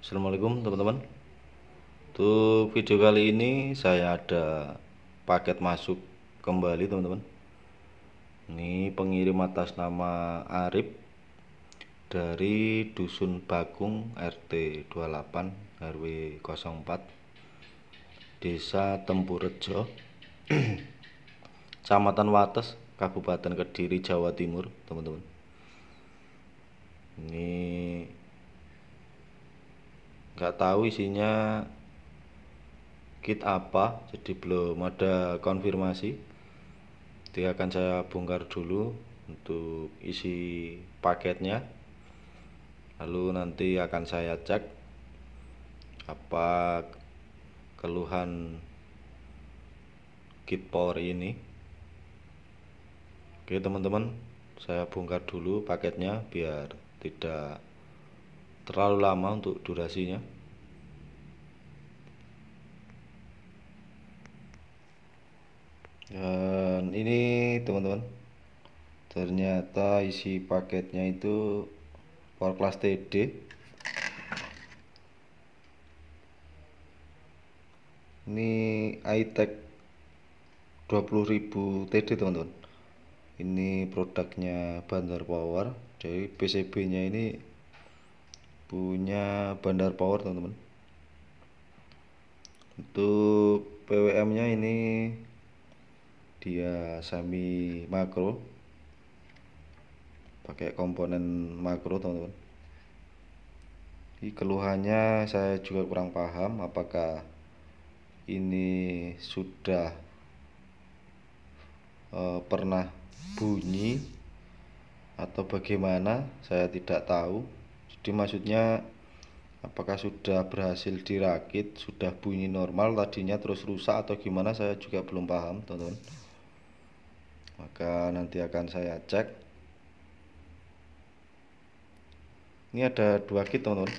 Assalamualaikum teman-teman. Untuk video kali ini saya ada paket masuk kembali teman-teman. Ini pengirim atas nama Arif dari Dusun Bakung RT 28 RW 04 Desa Tempurejo Kecamatan Wates Kabupaten Kediri Jawa Timur teman-teman. Ini nggak tahu isinya kit apa, jadi belum ada konfirmasi. Jadi akan saya bongkar dulu untuk isi paketnya, lalu nanti akan saya cek apa keluhan kit power ini. Oke teman-teman, saya bongkar dulu paketnya biar tidak terlalu lama untuk durasinya. Dan ini teman-teman, ternyata isi paketnya itu power class TD. Ini iTech 20.000 TD teman-teman. Ini produknya Bandar Power. Jadi PCB nya ini punya Bandar Power teman-teman. Untuk PWM nya ini dia semi makro, pakai komponen makro teman-teman. Di keluhannya saya juga kurang paham apakah ini sudah pernah bunyi atau bagaimana, saya tidak tahu. Jadi maksudnya apakah sudah berhasil dirakit, sudah bunyi normal tadinya terus rusak atau gimana, saya juga belum paham teman-teman. Maka nanti akan saya cek. Ini ada 2 kit teman-teman.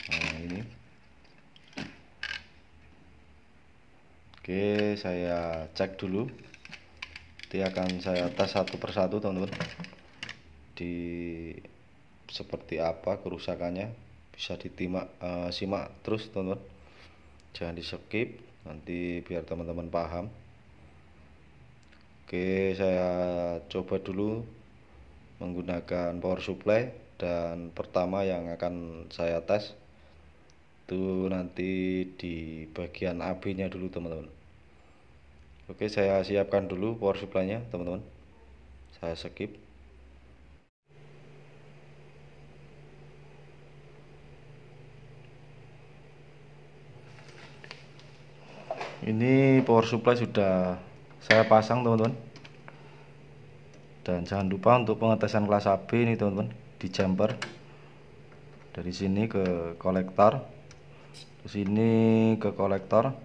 Nah ini. Oke, saya cek dulu. Nanti akan saya tes satu persatu teman-teman, di seperti apa kerusakannya. Bisa simak terus teman-teman, jangan di skip, nanti biar teman-teman paham. Oke, saya coba dulu menggunakan power supply, dan pertama yang akan saya tes itu nanti di bagian AB nya dulu teman-teman. Oke, saya siapkan dulu power supply nya teman-teman, saya skip. Ini power supply sudah saya pasang teman-teman. Dan jangan lupa untuk pengetesan kelas AB ini teman-teman, di jumper dari sini ke kolektor, ke sini ke kolektor.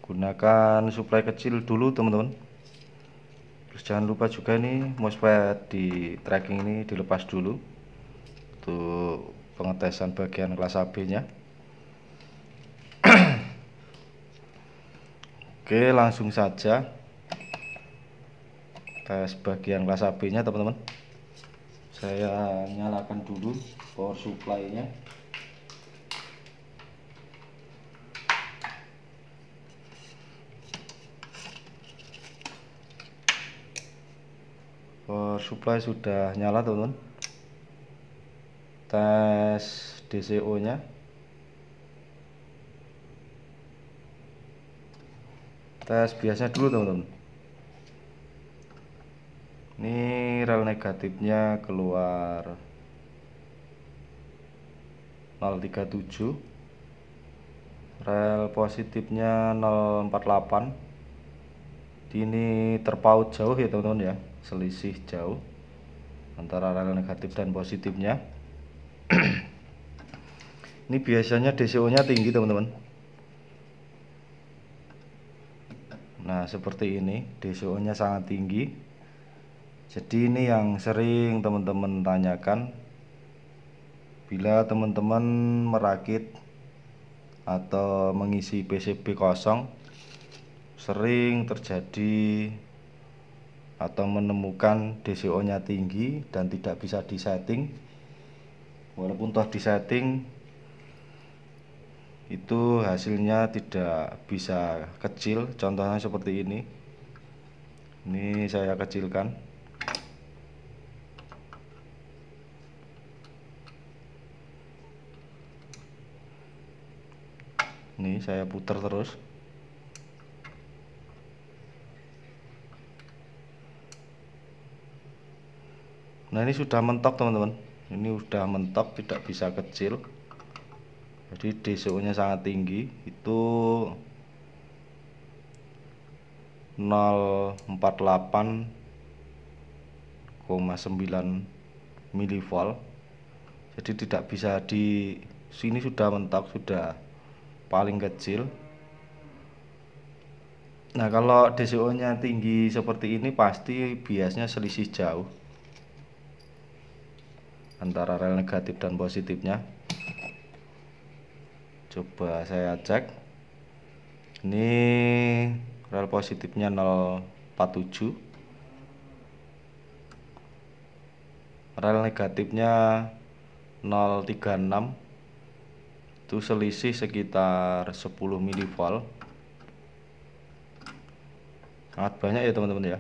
Gunakan supply kecil dulu teman-teman. Terus jangan lupa juga ini MOSFET di tracking ini dilepas dulu untuk pengetesan bagian kelas AB nya. Oke, langsung saja tes bagian kelas AB nya teman-teman. Saya nyalakan dulu power supply nya. Power supply sudah nyala teman-teman. Tes DCO nya. Tes biasa dulu teman-teman. Ini rel negatifnya keluar 037, rel positifnya 048. Ini terpaut jauh ya teman-teman ya, selisih jauh antara rel negatif dan positifnya. Ini biasanya DCO nya tinggi teman-teman. Nah seperti ini, DCO nya sangat tinggi. Jadi ini yang sering teman-teman tanyakan bila teman-teman merakit atau mengisi PCB kosong, sering terjadi atau menemukan DCO nya tinggi dan tidak bisa disetting. Walaupun toh disetting itu hasilnya tidak bisa kecil. Contohnya seperti ini saya kecilkan. Ini saya putar terus. Nah, ini sudah mentok teman-teman. Ini sudah mentok, tidak bisa kecil. Jadi DSO nya sangat tinggi, itu 048,9 milivolt. Jadi tidak bisa di sini, sudah mentok, sudah paling kecil. Nah, kalau DSO nya tinggi seperti ini pasti biasnya selisih jauh antara rel negatif dan positifnya. Coba saya cek. Ini rel positifnya 047, rel negatifnya 036, itu selisih sekitar 10 milivolt. Sangat banyak ya teman-teman ya.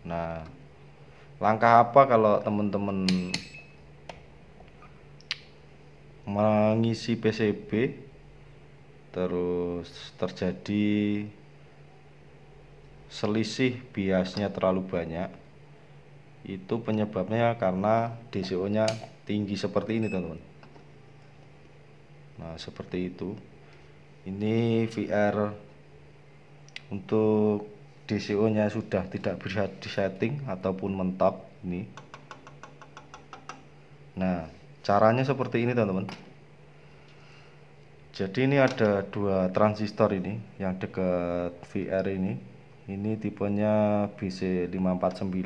Nah, langkah apa kalau teman-teman mengisi PCB terus terjadi selisih biasnya terlalu banyak? Itu penyebabnya karena DSO nya tinggi seperti ini teman-teman. Nah, seperti itu. Ini VR untuk DSO nya sudah tidak bisa disetting ataupun mentok ini. Nah, caranya seperti ini teman-teman. Jadi ini ada dua transistor ini yang dekat VR ini. Ini tipenya BC549.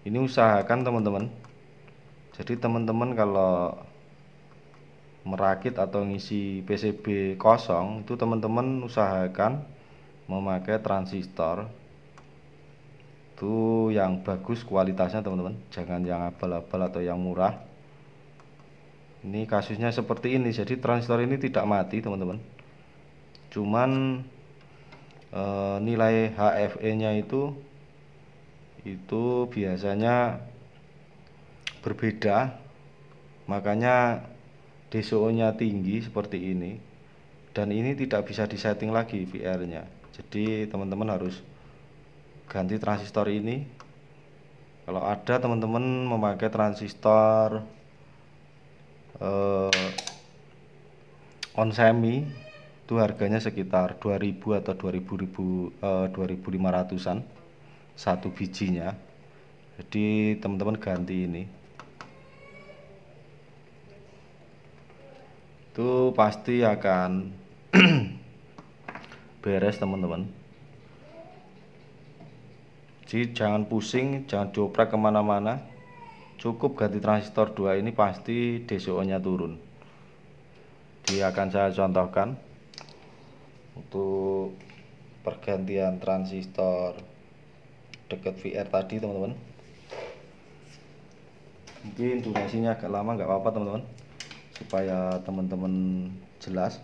Ini usahakan teman-teman. Jadi teman-teman kalau merakit atau ngisi PCB kosong, itu teman-teman usahakan memakai transistor itu yang bagus kualitasnya teman-teman, jangan yang abal-abal atau yang murah. Ini kasusnya seperti ini. Jadi transistor ini tidak mati teman-teman, cuman nilai HFE nya itu biasanya berbeda, makanya DSO nya tinggi seperti ini, dan ini tidak bisa disetting lagi VR nya. Jadi teman-teman harus ganti transistor ini. Kalau ada teman-teman memakai transistor onsemi, itu harganya sekitar 2000 atau 2500-an satu bijinya. Jadi teman-teman ganti ini, itu pasti akan beres teman-teman. Jadi jangan pusing, jangan dioprek kemana-mana, cukup ganti transistor 2 ini pasti DSO nya turun. Jadi akan saya contohkan untuk pergantian transistor dekat VR tadi teman-teman. Mungkin durasinya agak lama, nggak apa-apa teman-teman, supaya teman-teman jelas.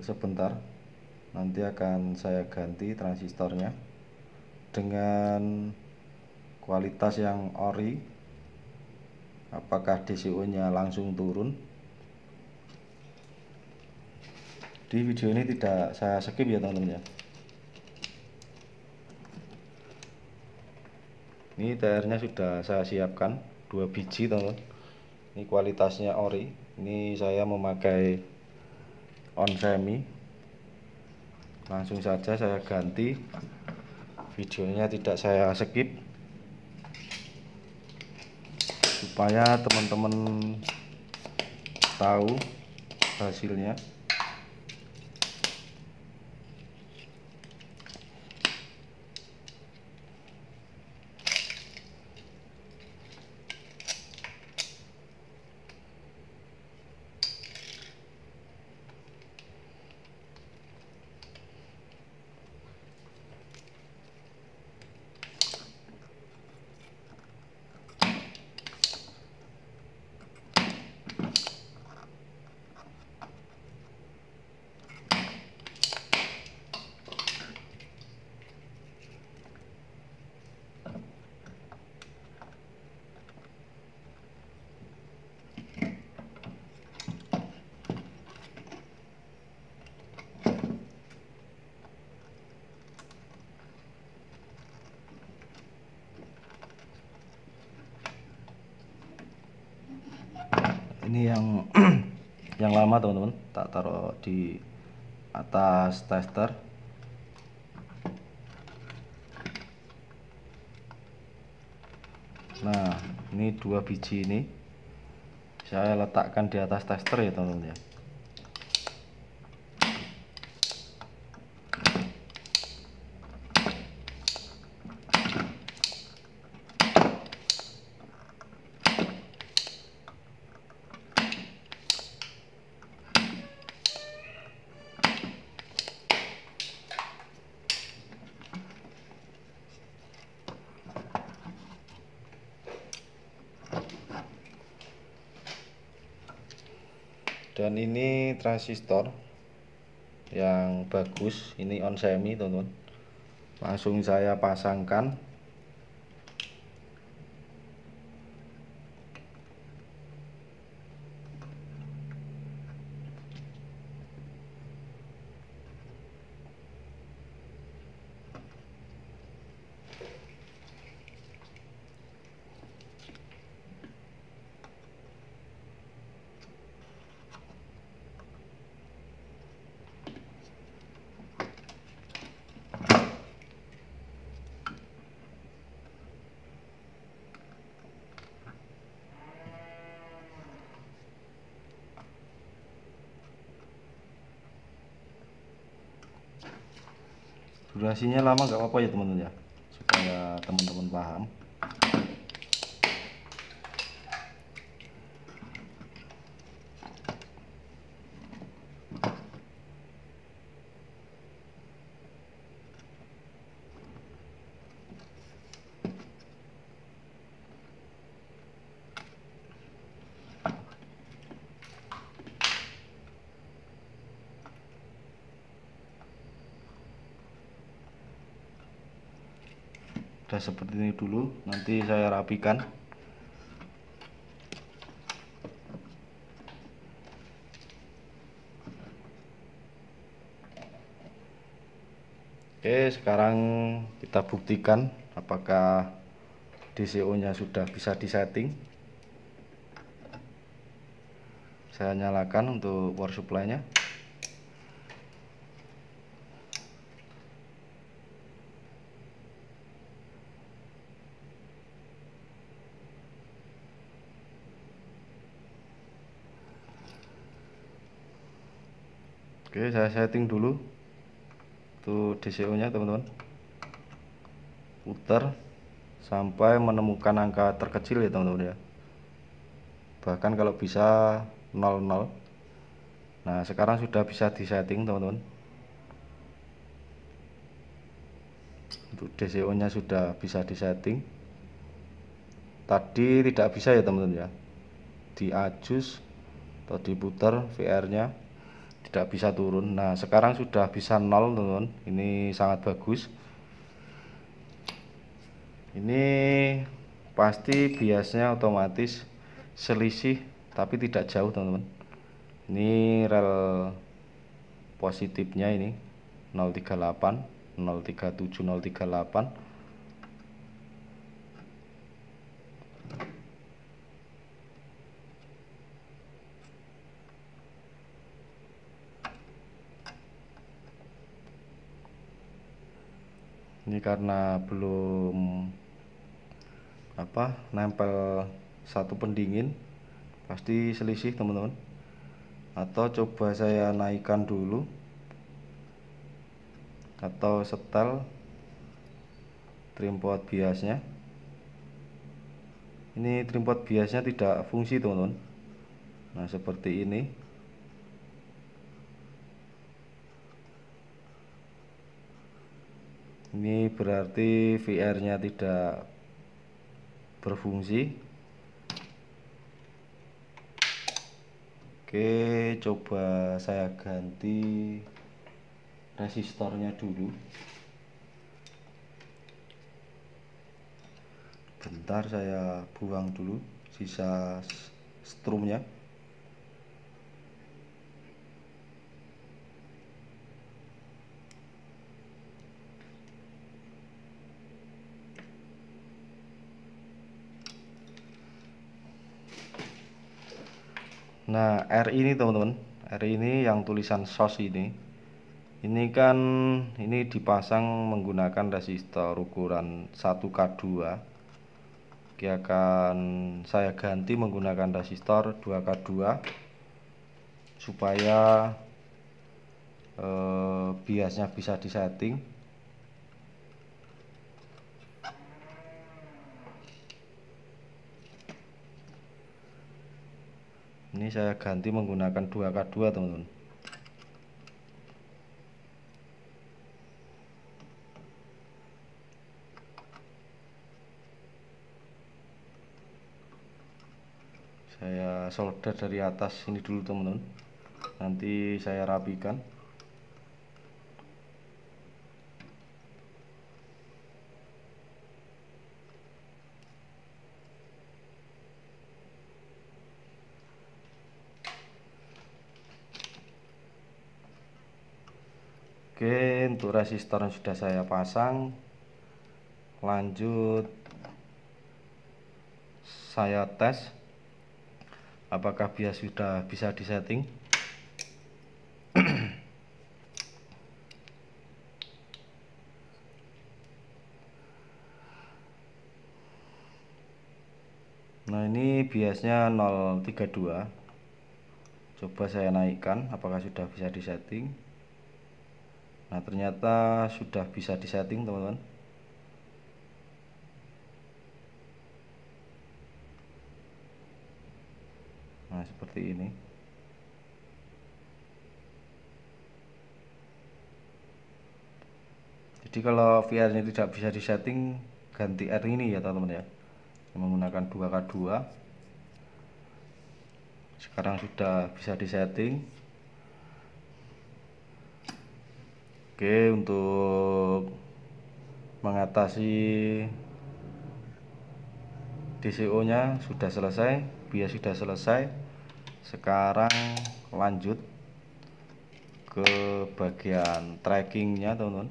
Sebentar, nanti akan saya ganti transistornya dengan kualitas yang ori. Apakah DSO nya langsung turun? Di video ini tidak saya skip ya teman-teman ya. Ini TR nya sudah saya siapkan 2 biji teman-teman. Ini kualitasnya ori. Ini saya memakai onsemi. Langsung saja saya ganti, videonya tidak saya skip supaya teman-teman tahu hasilnya. Ini yang yang lama teman-teman, tak taruh di atas tester. Nah, ini 2 biji ini saya letakkan di atas tester ya teman-teman ya. Dan ini transistor yang bagus, ini onsemi teman-teman. Langsung saya pasangkan. Durasinya lama nggak apa-apa ya teman-teman ya, supaya teman-teman paham. Udah seperti ini dulu, nanti saya rapikan. Oke, sekarang kita buktikan apakah DCO nya sudah bisa disetting. Saya nyalakan untuk power supply nya. Oke, saya setting dulu untuk DCO nya teman-teman, putar sampai menemukan angka terkecil ya teman-teman ya, bahkan kalau bisa 00. Nah, sekarang sudah bisa disetting teman-teman. Untuk DCO nya sudah bisa disetting. Tadi tidak bisa ya teman-teman ya, diadjust atau diputar VR nya tidak bisa turun. Nah, sekarang sudah bisa 0 teman-teman. Ini sangat bagus. Ini pasti biasnya otomatis selisih tapi tidak jauh teman-teman. Ini rel positifnya ini 038 037 038. Ini karena belum nempel satu pendingin, pasti selisih teman-teman. Atau coba saya naikkan dulu, atau setel trimpot biasnya. Ini trimpot biasnya tidak fungsi teman-teman. Nah, seperti ini. Ini berarti VR nya tidak berfungsi. Oke, coba saya ganti resistornya dulu. Bentar, saya buang dulu sisa strumnya. Nah, R ini teman-teman, R ini yang tulisan sos ini kan ini dipasang menggunakan resistor ukuran 1K2. Oke, akan saya ganti menggunakan resistor 2K2 supaya biasnya bisa disetting. Ini saya ganti menggunakan 2K2 teman-teman. Saya solder dari atas ini dulu teman-teman, nanti saya rapikan. Oke, untuk resistor yang sudah saya pasang, lanjut saya tes apakah bias sudah bisa disetting. Nah, ini biasnya 032. Coba saya naikkan apakah sudah bisa disetting. Nah, ternyata sudah bisa disetting teman-teman. Nah, seperti ini. Jadi kalau VR-nya tidak bisa disetting, ganti R ini ya teman-teman ya, menggunakan 2K2. Sekarang sudah bisa disetting. Oke, untuk mengatasi DCO nya sudah selesai, bias sudah selesai. Sekarang lanjut ke bagian trackingnya teman-teman.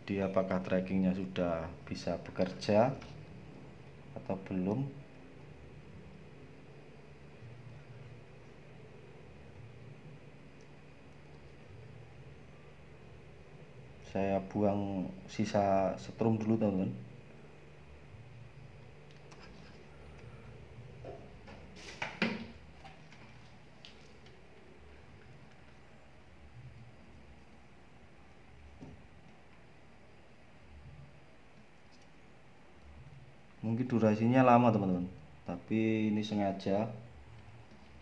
Di apakah trackingnya sudah bisa bekerja atau belum. Saya buang sisa setrum dulu teman-teman. Mungkin durasinya lama teman-teman, tapi ini sengaja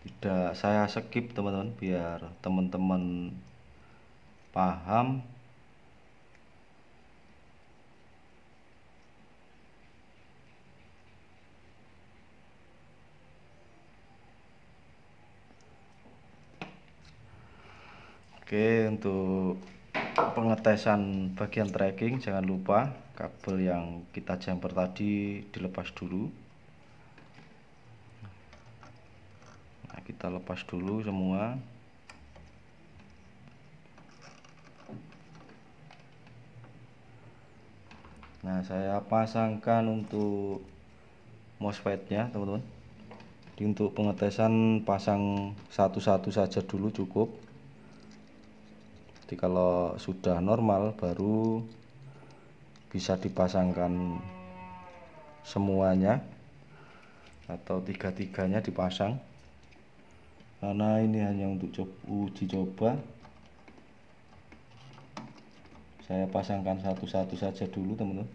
tidak saya skip teman-teman, biar teman-teman paham. Oke, untuk pengetesan bagian tracking jangan lupa kabel yang kita jumper tadi dilepas dulu. Nah, kita lepas dulu semua. Nah, saya pasangkan untuk MOSFET-nya teman-teman. Jadi untuk pengetesan pasang satu-satu saja dulu cukup. Jadi kalau sudah normal baru bisa dipasangkan semuanya atau tiga-tiganya dipasang. Karena ini hanya untuk uji coba, saya pasangkan satu-satu saja dulu teman-teman.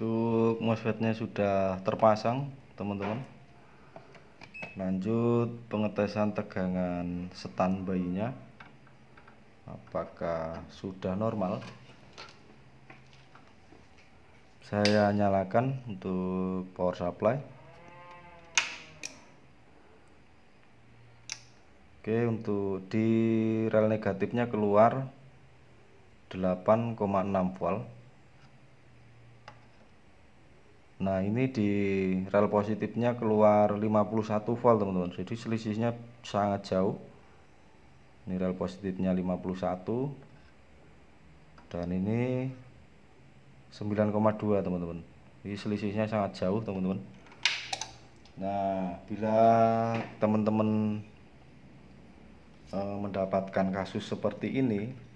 Untuk MOSFET-nya sudah terpasang, teman-teman. Lanjut pengetesan tegangan standby-nya, apakah sudah normal. Saya nyalakan untuk power supply. Oke, untuk di rel negatifnya keluar 8,6 volt. Nah, ini di rel positifnya keluar 51 volt, teman-teman. Jadi selisihnya sangat jauh. Ini rel positifnya 51 dan ini 9,2, teman-teman. Ini selisihnya sangat jauh, teman-teman. Nah, bila teman-teman mendapatkan kasus seperti ini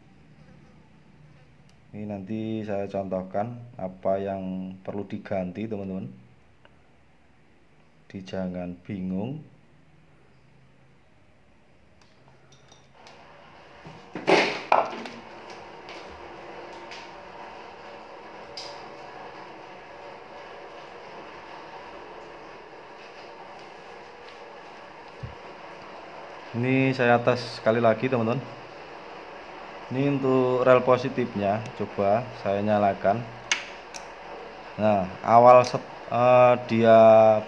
nanti saya contohkan apa yang perlu diganti, teman-teman. Jangan bingung. Ini saya tes sekali lagi, teman-teman. Ini untuk rel positifnya, coba saya nyalakan. Nah, awal dia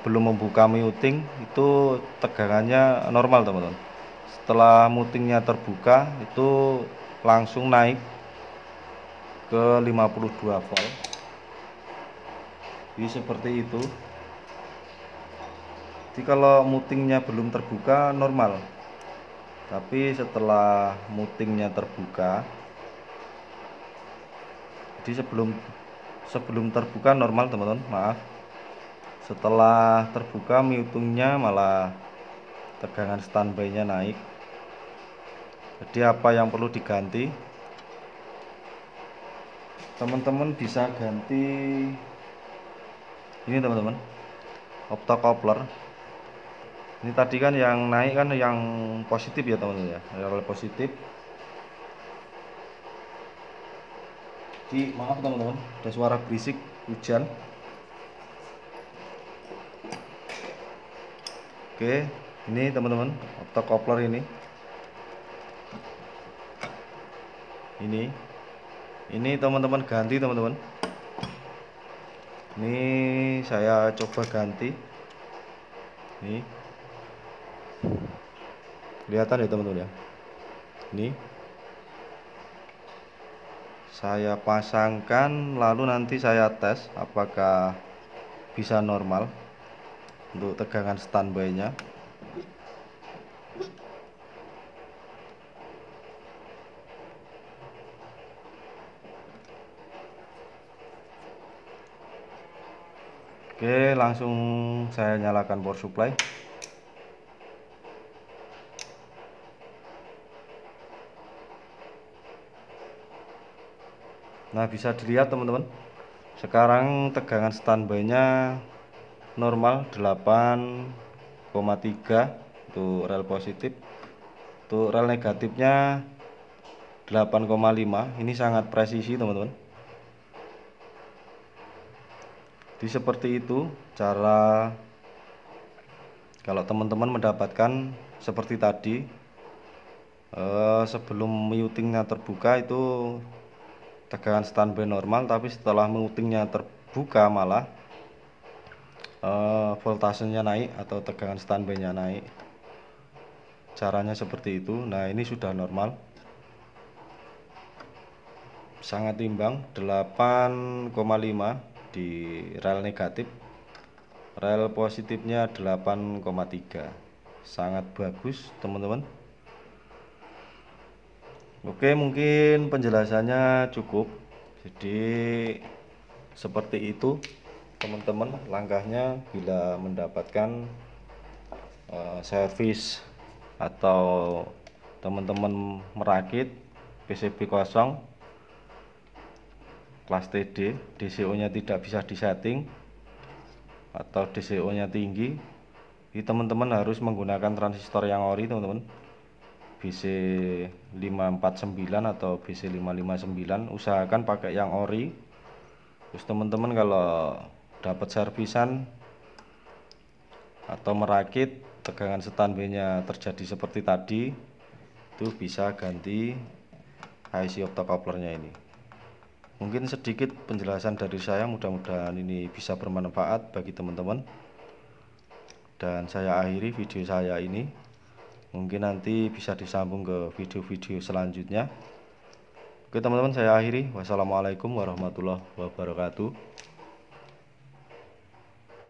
belum membuka muting itu tegangannya normal, teman-teman. Setelah mutingnya terbuka itu langsung naik ke 52 volt. Jadi seperti itu. Jadi kalau mutingnya belum terbuka normal, tapi setelah mutingnya terbuka, jadi sebelum terbuka normal, teman-teman, maaf. Setelah terbuka mutingnya malah tegangan standby-nya naik. Jadi apa yang perlu diganti, teman-teman bisa ganti ini, teman-teman, optocoupler. Ini tadi kan yang naik kan yang positif ya, teman-teman ya, rel positif. Jadi maaf, teman-teman, ada suara berisik hujan. Oke, ini teman-teman optocoupler ini teman-teman ganti, teman-teman. Ini saya coba ganti. Ini kelihatan ya, teman-teman ya. Ini saya pasangkan, lalu nanti saya tes apakah bisa normal untuk tegangan standby-nya. Oke, langsung saya nyalakan power supply. Nah, bisa dilihat, teman-teman, sekarang tegangan standby-nya normal 8,3 untuk rel positif. Untuk rel negatifnya 8,5. Ini sangat presisi, teman-teman. Jadi seperti itu cara kalau teman-teman mendapatkan seperti tadi. Sebelum mutingnya terbuka itu tegangan standby normal, tapi setelah mutingnya terbuka malah voltasenya naik atau tegangan standby-nya naik. Caranya seperti itu. Nah, ini sudah normal, sangat imbang, 8,5 di rel negatif. Rel positifnya 8,3. Sangat bagus, teman-teman. Oke, mungkin penjelasannya cukup. Jadi seperti itu, teman-teman, langkahnya bila mendapatkan servis atau teman-teman merakit PCB kosong kelas TD, DCO nya tidak bisa disetting atau DCO nya tinggi. Jadi teman-teman harus menggunakan transistor yang ori, teman-teman, BC549 atau BC559. Usahakan pakai yang ori Terus teman-teman kalau dapat servisan atau merakit tegangan setan B-nya terjadi seperti tadi, itu bisa ganti IC optocouplernya ini. Mungkin sedikit penjelasan dari saya, mudah-mudahan ini bisa bermanfaat bagi teman-teman. Dan saya akhiri video saya ini. Mungkin nanti bisa disambung ke video-video selanjutnya. Oke teman-teman, saya akhiri. Wassalamualaikum warahmatullahi wabarakatuh.